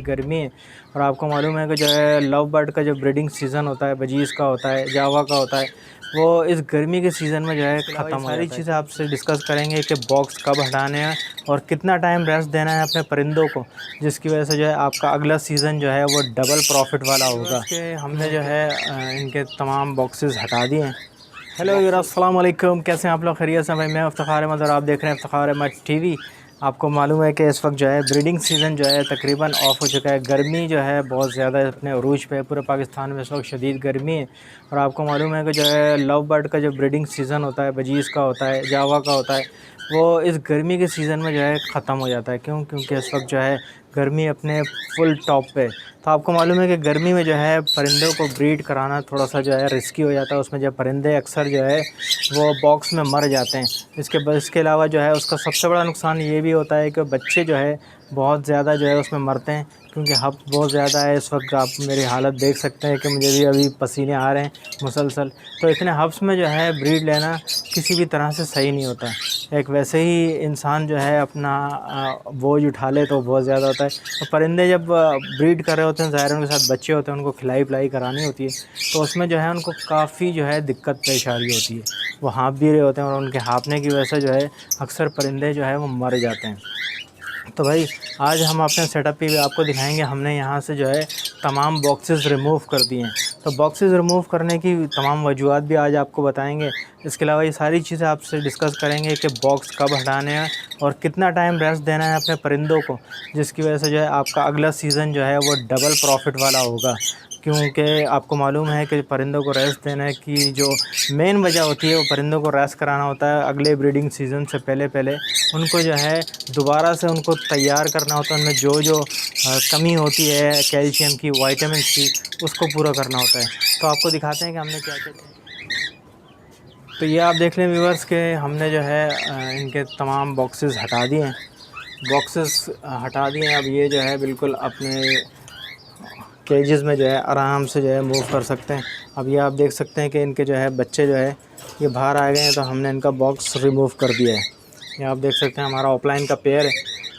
गर्मी है। और आपको मालूम है कि जो है लव बर्ड का जो ब्रीडिंग सीज़न होता है, बजीज़ का होता है, जावा का होता है, वो इस गर्मी के सीज़न में जो है ख़त्म हो जाता है। सारी चीज़ें आपसे डिस्कस करेंगे कि बॉक्स कब हटाने हैं और कितना टाइम रेस्ट देना है अपने परिंदों को, जिसकी वजह से जो है आपका अगला सीज़न जो है वो डबल प्रॉफिट वाला होगा। हमने जो है इनके तमाम बॉक्सेस हटा दिए हैं। हेलो यार, अस्सलाम वालेकुम, कैसे हैं आप लोग? खैरियत से? भाई मैं इफ्तिखार अहमद और आप देख रहे हैं इफ्तिखार अहमद टीवी। आपको मालूम है कि इस वक्त जो है ब्रीडिंग सीज़न जो है तकरीबन ऑफ हो चुका है। गर्मी जो है बहुत ज़्यादा अपने अरूज पे है। पूरे पाकिस्तान में इस वक्त शदीद गर्मी है। और आपको मालूम है कि जो है लव बर्ड का जो ब्रीडिंग सीज़न होता है, बजीज़ का होता है, जावा का होता है, वो इस गर्मी के सीज़न में जो है ख़त्म हो जाता है। क्योंकि इस वक्त जो है गर्मी अपने फुल टॉप पे। तो आपको मालूम है कि गर्मी में जो है परिंदों को ब्रीड कराना थोड़ा सा जो है रिस्की हो जाता है। उसमें जो परिंदे अक्सर जो है वो बॉक्स में मर जाते हैं। इसके अलावा जो है उसका सबसे बड़ा नुकसान ये भी होता है कि बच्चे जो है बहुत ज़्यादा जो है उसमें मरते हैं, क्योंकि हब बहुत ज़्यादा है। इस वक्त आप मेरी हालत देख सकते हैं कि मुझे भी अभी पसीने आ रहे हैं मुसलसल। तो इतने हब्स में जो है ब्रीड लेना किसी भी तरह से सही नहीं होता। एक वैसे ही इंसान जो है अपना बोझ उठा ले तो बहुत ज़्यादा होता है। तो परिंदे जब ब्रीड कर रहे होते हैं, ज़ाहिर उनके साथ बच्चे होते हैं, उनको खिलाई पिलाई करानी होती है, तो उसमें जो है उनको काफ़ी जो है दिक्कत पेश आ रही होती है। वो हाँफ भी रहे होते हैं और उनके हाँफने की वजह से जो है अक्सर परिंदे जो है वो मर जाते हैं। तो भाई आज हम अपने सेटअप पे भी आपको दिखाएंगे। हमने यहाँ से जो है तमाम बॉक्सेस रिमूव कर दिए हैं। तो बॉक्सेस रिमूव करने की तमाम वजूहत भी आज आपको बताएंगे। इसके अलावा ये सारी चीज़ें आपसे डिस्कस करेंगे कि बॉक्स कब हटाने हैं और कितना टाइम रेस्ट देना है अपने परिंदों को, जिसकी वजह से जो है आपका अगला सीज़न जो है वो डबल प्रॉफिट वाला होगा। क्योंकि आपको मालूम है कि परिंदों को रेस्ट देने की जो मेन वजह होती है वो परिंदों को रेस्ट कराना होता है। अगले ब्रीडिंग सीज़न से पहले पहले उनको जो है दोबारा से उनको तैयार करना होता है। उनमें जो जो कमी होती है कैल्शियम की, विटामिन की, उसको पूरा करना होता है। तो आपको दिखाते हैं कि हमने क्या क्या। तो ये आप देख लें व्यूअर्स के हमने जो है इनके तमाम बॉक्सेस हटा दिए हैं। बॉक्सेस हटा दिए हैं। अब ये जो है बिल्कुल अपने केजेस में जो है आराम से जो है मूव कर सकते हैं। अब ये आप देख सकते हैं कि इनके जो है बच्चे जो है ये बाहर आ गए हैं, तो हमने इनका बॉक्स रिमूव कर दिया है। ये आप देख सकते हैं हमारा ऑफलाइन का पेयर है,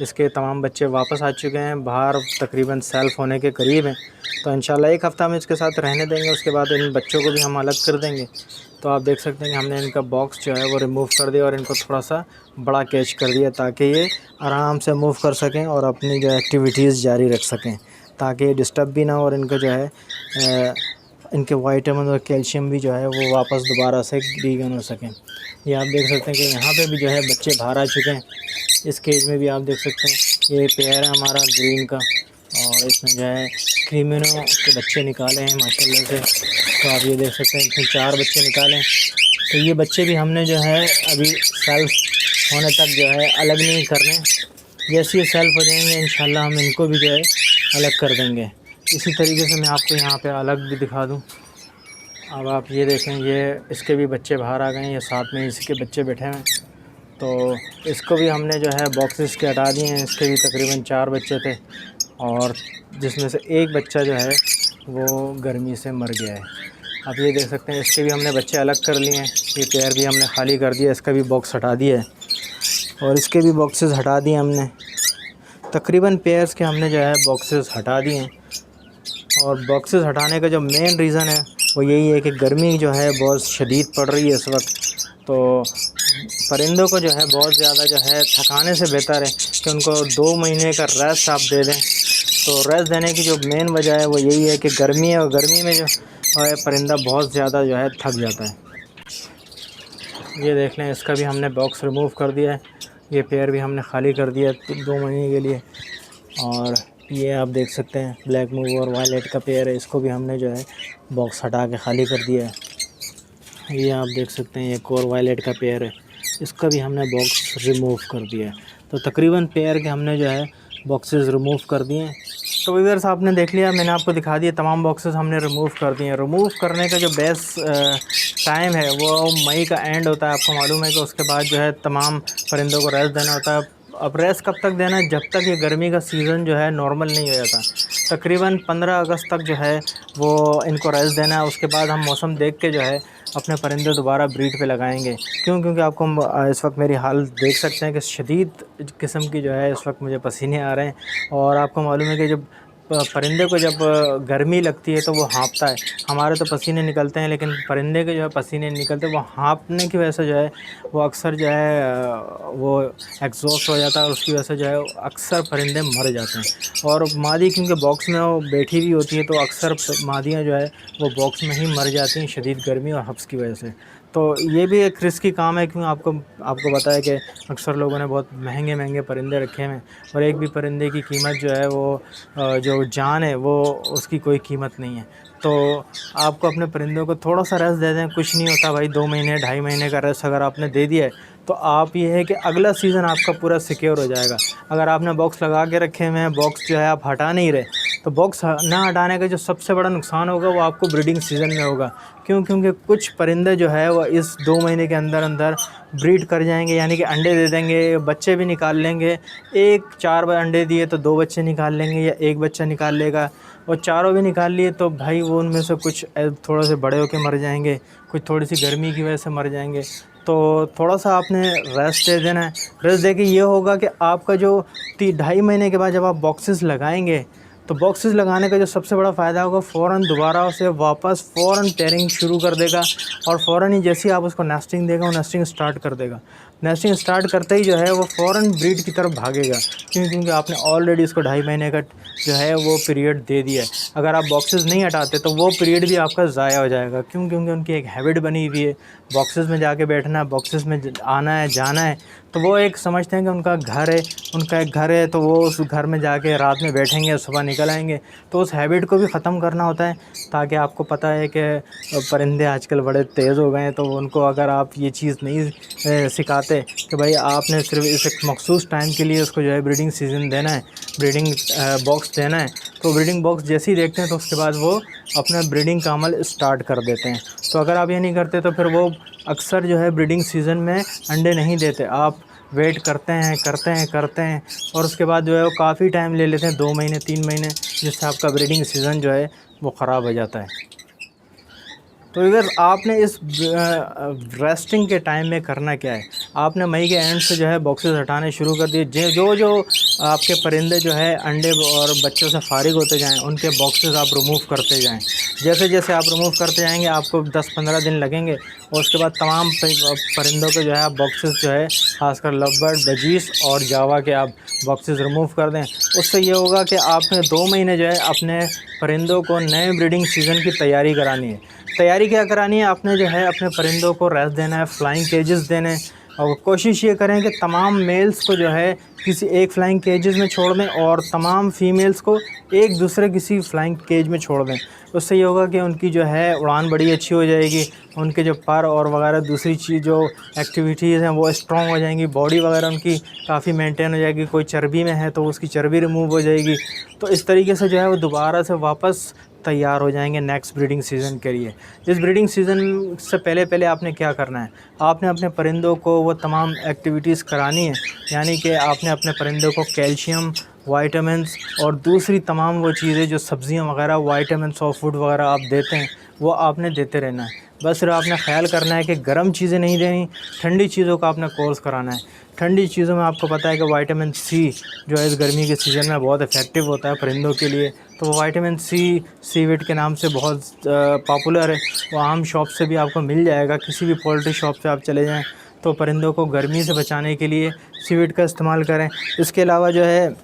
इसके तमाम बच्चे वापस आ चुके हैं, बाहर तकरीबन सेल्फ होने के करीब हैं। तो इंशाल्लाह एक हफ़्ता में इसके साथ रहने देंगे, उसके बाद इन बच्चों को भी हम अलग कर देंगे। तो आप देख सकते हैं कि हमने इनका बॉक्स जो है वो रिमूव कर दिया और इनको थोड़ा सा बड़ा कैच कर दिया, ताकि ये आराम से मूव कर सकें और अपनी जो एक्टिविटीज़ जारी रख सकें, ताकि ये डिस्टर्ब भी ना हो और इनको जो है इनके विटामिन और कैल्शियम भी जो है वो वापस दोबारा से रीगेन हो सकें। ये आप देख सकते हैं कि यहाँ पे भी जो है बच्चे बाहर आ चुके हैं। इस केज में भी आप देख सकते हैं ये पेयर है हमारा ग्रीन का, और इसमें जो है क्रीमिनो के बच्चे निकाले हैं माशाल्लाह से। तो आप ये देख सकते हैं इसमें 4 बच्चे निकाले हैं। तो ये बच्चे भी हमने जो है अभी सेल्फ होने तक जो है अलग नहीं करने। जैसे ये सेल्फ हो जाएंगे इंशाल्लाह हम इनको भी जो है अलग कर देंगे। इसी तरीके से मैं आपको यहाँ पे अलग भी दिखा दूँ। अब आप ये देखें, ये इसके भी बच्चे बाहर आ गए हैं, ये साथ में इसके बच्चे बैठे हैं। तो इसको भी हमने जो है बॉक्सेस के हटा दिए हैं। इसके भी तकरीबन 4 बच्चे थे और जिसमें से एक बच्चा जो है वो गर्मी से मर गया है। आप ये देख सकते हैं इसके भी हमने बच्चे अलग कर लिए हैं। ये पेयर भी हमने खाली कर दिया, इसका भी बॉक्स हटा दिया है और इसके भी बॉक्सेस हटा दिए हमने। तकरीबन पेयर्स के हमने जो है बॉक्सेस हटा दिए हैं। और बॉक्सेस हटाने का जो मेन रीज़न है वो यही है कि गर्मी जो है बहुत शदीद पड़ रही है इस वक्त। तो परिंदों को जो है बहुत ज़्यादा जो है थकाने से बेहतर है कि उनको 2 महीने का रेस्ट आप दे दें। तो रेस्ट देने की जो मेन वजह है वो यही है कि गर्मी है और गर्मी में जो है परिंदा बहुत ज़्यादा जो है थक जाता है। ये देख लें, इसका भी हमने बॉक्स रिमूव कर दिया है। ये पेयर भी हमने खाली कर दिया है 2 महीने के लिए। और ये आप देख सकते हैं ब्लैक मूव और वायलेट का पेयर है, इसको भी हमने जो है बॉक्स हटा के खाली कर दिया है। ये आप देख सकते हैं एक और वायलेट का पेयर है, इसका भी हमने बॉक्स रिमूव कर दिया है। तो तकरीबन पेयर के हमने जो है बॉक्सेस रिमूव कर दिए हैं। तो व्यूअर्स आपने देख लिया, मैंने आपको दिखा दिया तमाम बॉक्सेस हमने रिमूव कर दिए हैं। रिमूव करने का जो बेस्ट टाइम है वो मई का एंड होता है। आपको मालूम है कि उसके बाद जो है तमाम परिंदों को रेस्ट देना होता है। अब रेस्ट कब तक देना है? जब तक ये गर्मी का सीज़न जो है नॉर्मल नहीं हो जाता। तकरीबन 15 अगस्त तक जो है वो इनको रेस्ट देना है। उसके बाद हम मौसम देख के जो है अपने परिंदे दोबारा ब्रीड पे लगाएंगे। क्योंकि आपको इस वक्त मेरी हालत देख सकते हैं कि शदीद किस्म की जो है इस वक्त मुझे पसीने आ रहे हैं। और आपको मालूम है कि जब परिंदे को जब गर्मी लगती है तो वो हाँफता है। हमारे तो पसीने निकलते हैं, लेकिन परिंदे के जो है पसीने निकलते हैं, वो हाँफने की वजह से जो है वो अक्सर जो है वो एग्जॉस्ट हो जाता है, और उसकी वजह से जो है अक्सर परिंदे मर जाते हैं। और मादी क्योंकि बॉक्स में वो बैठी हुई होती है, तो अक्सर मादियाँ जो है वो बॉक्स में ही मर जाती हैं शदीद गर्मी और हब्स की वजह से। तो ये भी एक रिस्की काम है, क्योंकि आपको बताया कि अक्सर लोगों ने बहुत महंगे परिंदे रखे हैं, और एक भी परिंदे की कीमत जो है वो जो जान है वो उसकी कोई कीमत नहीं है। तो आपको अपने परिंदों को थोड़ा सा रेस्ट दे दें, कुछ नहीं होता भाई। 2 महीने 2.5 महीने का रेस्ट अगर आपने दे दिया है तो आप ये है कि अगला सीज़न आपका पूरा सिक्योर हो जाएगा। अगर आपने बॉक्स लगा के रखे हुए हैं, बॉक्स जो है आप हटा नहीं रहे, तो बॉक्स ना हटाने का जो सबसे बड़ा नुकसान होगा वो आपको ब्रीडिंग सीज़न में होगा। क्योंकि कुछ परिंदे जो है वो इस 2 महीने के अंदर अंदर ब्रीड कर जाएंगे, यानी कि अंडे दे देंगे, बच्चे भी निकाल लेंगे। 4 बार अंडे दिए तो 2 बच्चे निकाल लेंगे, या 1 बच्चा निकाल लेगा। और चारों भी निकाल लिए तो भाई वो उनमें से कुछ थोड़े से बड़े होकर मर जाएंगे, कुछ थोड़ी सी गर्मी की वजह से मर जाएंगे। तो थोड़ा सा आपने रेस्ट दे देना है। रेस्ट दे के ये होगा कि आपका जो 2.5 महीने के बाद जब आप बॉक्सेस लगाएंगे, तो बॉक्सेस लगाने का जो सबसे बड़ा फ़ायदा होगा, फ़ौरन दोबारा उसे वापस फ़ौरन पेयरिंग शुरू कर देगा, और फ़ौरन ही जैसे ही आप उसको नेस्टिंग देगा वो नेस्टिंग स्टार्ट कर देगा। नेस्टिंग स्टार्ट करते ही जो है वो फ़ौरन ब्रीड की तरफ भागेगा, क्योंकि आपने ऑलरेडी इसको 2.5 महीने का जो है वो पीरियड दे दिया है। अगर आप बॉक्सेस नहीं हटाते तो वो पीरियड भी आपका ज़ाया हो जाएगा, क्योंकि उनकी एक हैबिट बनी हुई है बॉक्सेस में जाके बैठना है, बॉक्सेस में आना है जाना है। तो वो एक समझते हैं कि उनका घर है, उनका एक घर है, तो वो उस घर में जाके रात में बैठेंगे, सुबह निकल आएंगे। तो उस हैबिट को भी ख़त्म करना होता है, ताकि आपको पता है कि परिंदे आजकल बड़े तेज़ हो गए हैं, तो उनको अगर आप ये चीज़ नहीं सिखाते कि भाई आपने सिर्फ इस एक मखसूस टाइम के लिए उसको जो है ब्रीडिंग सीज़न देना है, ब्रीडिंग बॉक्स देना है, तो ब्रीडिंग बॉक्स जैसे ही देखते हैं तो उसके बाद वो अपना ब्रीडिंग का अमल स्टार्ट कर देते हैं। तो अगर आप ये नहीं करते तो फिर वो अक्सर जो है ब्रीडिंग सीज़न में अंडे नहीं देते। आप वेट करते हैं और उसके बाद जो है वो काफ़ी टाइम ले लेते हैं, 2 महीने 3 महीने, जिससे आपका ब्रीडिंग सीज़न जो है वो ख़राब हो जाता है। तो अगर आपने इस रेस्टिंग के टाइम में करना क्या है, आपने मई के एंड से जो है बॉक्सेस हटाने शुरू कर दिए। जो आपके परिंदे जो है अंडे और बच्चों से फारिग होते जाएं, उनके बॉक्सेस आप रिमूव करते जाएं। जैसे जैसे आप रिमूव करते जाएंगे आपको 10-15 दिन लगेंगे, और उसके बाद तमाम परिंदों के जो है आप बॉक्सेस जो है खासकर लवबर्ड, बजीस और जावा के आप बॉक्सेस रिमूव कर दें। उससे ये होगा कि आपने 2 महीने जो है अपने परिंदों को नए ब्रीडिंग सीज़न की तैयारी करानी है। तैयारी क्या करानी है, आपने जो है अपने परिंदों को रेस्ट देना है, फ्लाइंग केजेस देने हैं, और कोशिश ये करें कि तमाम मेल्स को जो है किसी एक फ्लाइंग केजेस में छोड़ दें, और तमाम फीमेल्स को एक दूसरे किसी फ्लाइंग केज में छोड़ दें। उससे ये होगा कि उनकी जो है उड़ान बड़ी अच्छी हो जाएगी, उनके जो पर और वगैरह दूसरी चीज़ जो एक्टिविटीज़ हैं वो स्ट्रॉन्ग हो जाएंगी, बॉडी वगैरह उनकी काफ़ी मेंटेन हो जाएगी। कोई चर्बी में है तो उसकी चर्बी रिमूव हो जाएगी। तो इस तरीके से जो है वो दोबारा से वापस तैयार हो जाएंगे नेक्स्ट ब्रीडिंग सीज़न के लिए। इस ब्रीडिंग सीज़न से पहले आपने क्या करना है, आपने अपने परिंदों को वो तमाम एक्टिविटीज़ करानी है, यानी कि आपने अपने परिंदों को कैल्शियम, वाइटामिन्स और दूसरी तमाम वो चीज़ें जो सब्ज़ियाँ वगैरह वाइटामिन्स और फूड वगैरह आप देते हैं वो आपने देते रहना है। बस सिर्फ आपने ख्याल करना है कि गर्म चीज़ें नहीं देनी, ठंडी चीज़ों का आपने कोर्स कराना है। ठंडी चीज़ों में आपको पता है कि विटामिन सी जो है इस गर्मी के सीज़न में बहुत इफ़ेक्टिव होता है परिंदों के लिए। तो वो विटामिन सीविट के नाम से बहुत पॉपुलर है। वो आम शॉप से भी आपको मिल जाएगा, किसी भी पोल्ट्री शॉप पे आप चले जाएँ तो परिंदों को गर्मी से बचाने के लिए सीविट का इस्तेमाल करें। इसके अलावा जो है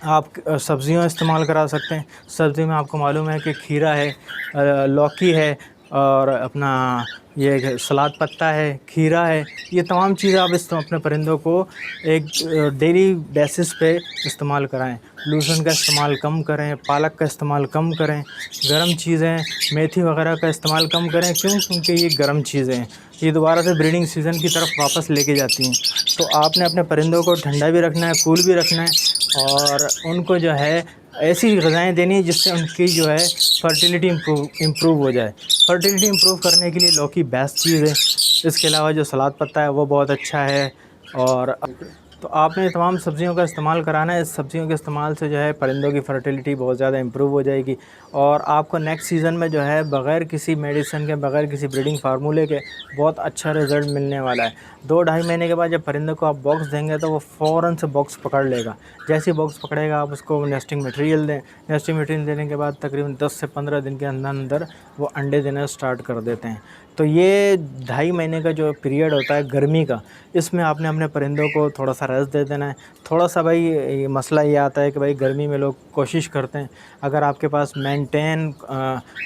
आप सब्ज़ियाँ इस्तेमाल करा सकते हैं। सब्ज़ी में आपको मालूम है कि खीरा है, लौकी है, और अपना ये सलाद पत्ता है, खीरा है। ये तमाम चीज़ें आप अपने परिंदों को एक डेली बेसिस पे इस्तेमाल कराएं। लहसुन का इस्तेमाल कम करें, पालक का इस्तेमाल कम करें, गर्म चीज़ें मेथी वगैरह का इस्तेमाल कम करें। क्योंकि ये गर्म चीज़ें हैं, ये दोबारा से ब्रीडिंग सीज़न की तरफ वापस लेके जाती हैं। तो आपने अपने परिंदों को ठंडा भी रखना है, कूल भी रखना है, और उनको जो है ऐसी ग़िज़ाएँ देनी है जिससे उनकी जो है फर्टिलिटी इम्प्रूव हो जाए। फर्टिलिटी इम्प्रूव करने के लिए लौकी बेस्ट चीज़ है। इसके अलावा जो सलाद पत्ता है वो बहुत अच्छा है। और तो आपने तमाम सब्ज़ियों का इस्तेमाल कराना है। इस सब्ज़ियों के इस्तेमाल से जो है परिंदों की फर्टिलिटी बहुत ज़्यादा इम्प्रूव हो जाएगी, और आपको नेक्स्ट सीज़न में जो है बग़ैर किसी मेडिसिन के, बग़ैर किसी ब्रीडिंग फार्मूले के बहुत अच्छा रिज़ल्ट मिलने वाला है। 2-2.5 महीने के बाद जब परिंदे को आप बॉक्स देंगे तो वो फ़ौरन से बॉक्स पकड़ लेगा। जैसे ही बॉक्स पकड़ेगा आप उसको नेस्टिंग मटेरियल दें। नेस्टिंग मटेरियल देने के बाद तकरीबन 10 से 15 दिन के अंदर अंदर वो अंडे देना स्टार्ट कर देते हैं। तो ये 2.5 महीने का जो पीरियड होता है गर्मी का, इसमें आपने अपने परिंदों को थोड़ा सा रेस्ट दे देना है। थोड़ा सा भाई ये मसला ये आता है कि भाई गर्मी में लोग कोशिश करते हैं, अगर आपके पास मेंटेन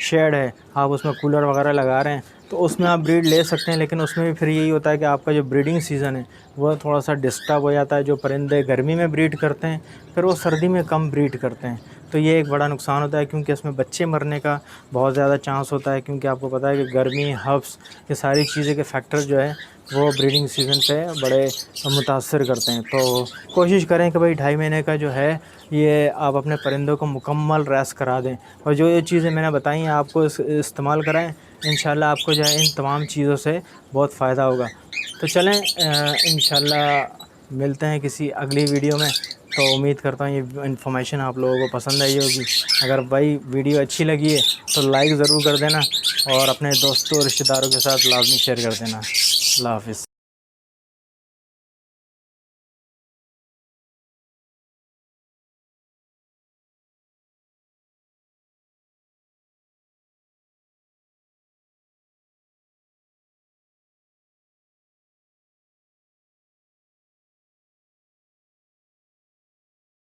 शेड है, आप उसमें कूलर वगैरह लगा रहे हैं तो उसमें आप ब्रीड ले सकते हैं, लेकिन उसमें भी फिर यही होता है कि आपका जो ब्रीडिंग सीज़न है वह थोड़ा सा डिस्टर्ब हो जाता है। जो परिंदे गर्मी में ब्रीड करते हैं फिर वो सर्दी में कम ब्रीड करते हैं, तो ये एक बड़ा नुकसान होता है, क्योंकि इसमें बच्चे मरने का बहुत ज़्यादा चांस होता है। क्योंकि आपको पता है कि गर्मी, हब्स, ये सारी चीज़ें के फैक्टर जो है वो ब्रीडिंग सीज़न पे बड़े मुतासर करते हैं। तो कोशिश करें कि भाई 2.5 महीने का जो है ये आप अपने परिंदों को मुकम्मल रेस्ट करा दें, और जो ये चीज़ें मैंने बताई हैं आपको इस्तेमाल कराएं। इंशाल्लाह आपको जो है इन तमाम चीज़ों से बहुत फ़ायदा होगा। तो चलें इंशाल्लाह मिलते हैं किसी अगली वीडियो में। तो उम्मीद करता हूँ ये इन्फॉर्मेशन आप लोगों को पसंद आई होगी। अगर भाई वीडियो अच्छी लगी है तो लाइक ज़रूर कर देना, और अपने दोस्तों और रिश्तेदारों के साथ लाजमी शेयर कर देना। अल्लाह हाफ़िज़।